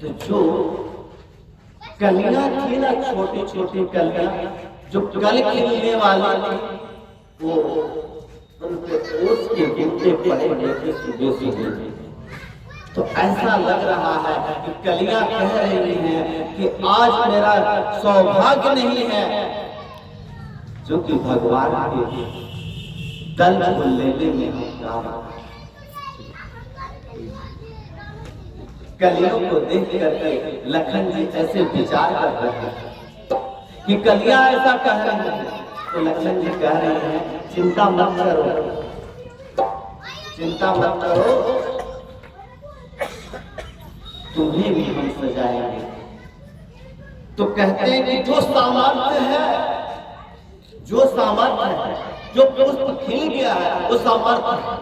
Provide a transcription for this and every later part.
तो जो कलियां थी ना, छोटी छोटी कलियां जो कल खिलने वाली थी, वो उनके ओस के बूटे पड़े हुए थे सुबह सुबह। तो ऐसा लग रहा है कि कलियां कह रही हैं कि आज मेरा सौभाग्य नहीं है, जो कि भगवान के दल को लेने में हम काम। कलियों को देख करके लखन जी ऐसे विचार कर रहे हैं कि कलियां ऐसा कह रही हैं, तो लखन जी कह रहे हैं चिंता मत करो, चिंता मत करो, तुम्हें भी हम सजाएंगे। तो कहते हैं कि जो सामर्थ्य है, जो सामर्थ्य है, जो पुष्प खिल गया है वो सामर्थ्य है,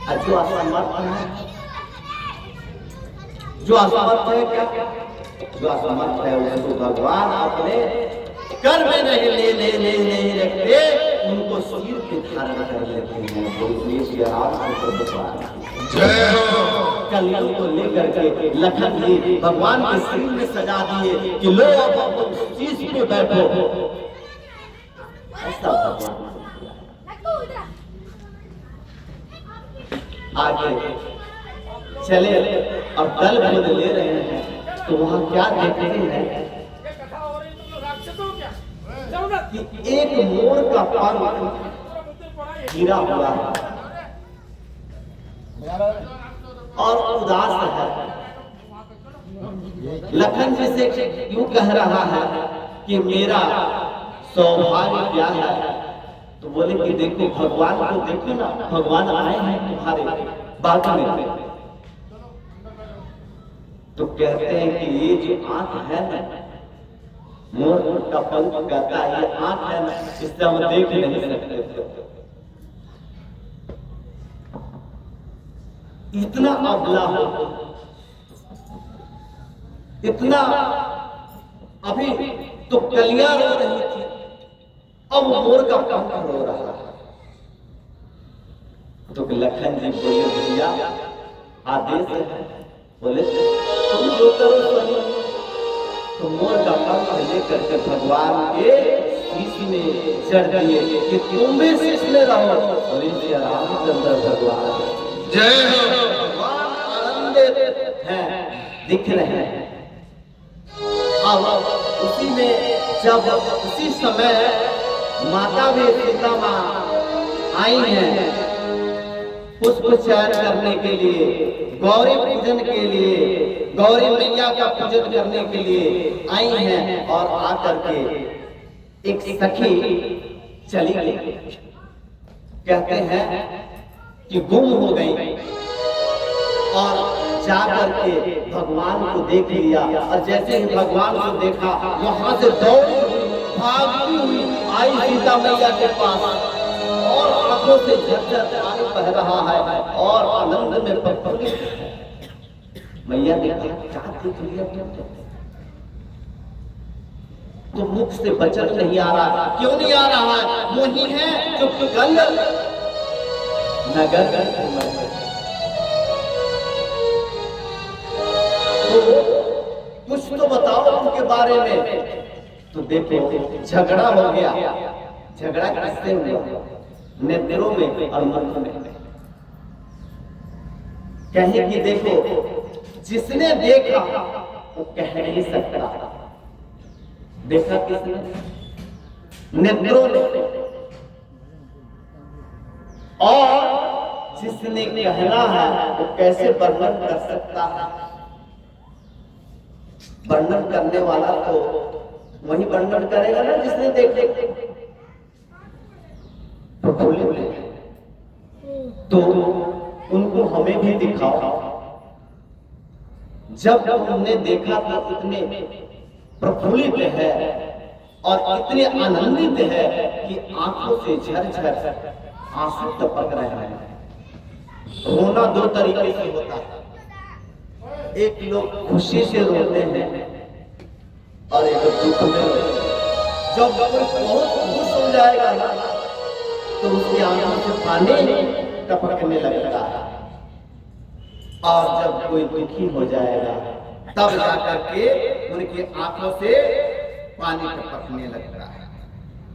और जो असमर्थ है, जो असमर्थ है क्या, जो असमर्थ है उसको भगवान अपने कर में नहीं रखते, उनको सिर पे धारण कर लेते हैं। तो इसलिए श्री राम कलियों को लेकर के लखन जी भगवान के सिर में सजा दिए कि लो अब तुम शीश पे बैठो। ऐसा भगवान आगे चले और दल खुद ले रहे हैं, तो वहां क्या देखते हैं कि एक मोर का पंख गिरा हुआ है और उदास है। लखन जी से यूं कह रहा है कि मेरा सौभाग्य क्या है, तो बोले कि देखो भगवान को देखो ना, भगवान आए हैं तुम्हारे बाग में। तो कहते हैं कि ये जो आंख है ना, मोर का पंख कहता है, ये आंख है ना, इससे हम देख नहीं सकते। इतना अबला हो, इतना अभी तो कलियां रो रही थी, अब मोर का पंख रो रहा है। तो लखन जी बोले भैया आदेश है, बोले तुम जो करो सही। तो मोर का पंख लेकर के भगवान के शीश में चढ़ दिए कि तुम भी शीश में रहो। और इनसे रामचंद्र भगवान जय हो, भगवान आनंदित हैं, दिख रहे हैं। अब उसी में जब उसी समय माता भी सीता माँ आई हैं पुष्प चयन करने के लिए, गौरी पूजन के लिए, गौरी मैया का पूजन करने के लिए आई हैं, और आकर के एक सखी चली गई। कहते हैं कि गुम हो गई और जाकर के भगवान को देख लिया, और जैसे ही भगवान को देखा वहां से दौड़ी भागती हुई आई सीता मैया के पास, और आंखों से झरझर पानी बह रहा है और आनंद में प्रफुल्लित है। मैया ने कहा क्या देख लिया तुम, तो मुख से वचन नहीं आ रहा। क्यों नहीं आ रहा है? वही है जो कल नगर तो कुछ तो बताओ उनके बारे में। तो देखो झगड़ा हो गया। झगड़ा किससे हुआ? नेत्रों में और मन में। कहे कि देखो जिसने देखा वो कह नहीं सकता। देखा किसने? नेत्रों ने। और जिसने कहना है वो कैसे वर्णन कर सकता है? वर्णन करने वाला तो वही वर्णन करेगा ना जिसने देख तो उनको हमें भी दिखाओ। जब हमने देखा तो इतने प्रफुल्लित है और इतने आनंदित है कि आंखों से झरझर आंसू टपक रहे हैं। रोना दो तरीके से होता है, एक लोग खुशी से रोते हैं और एक दुख में रोते हैं। जब कोई बहुत खुश हो जाएगा ना तो उसकी आंखों से पानी टपकने लगता है। और जब कोई दुखी हो जाएगा तब जाकर के उनकी आंखों से पानी टपकने लगता है।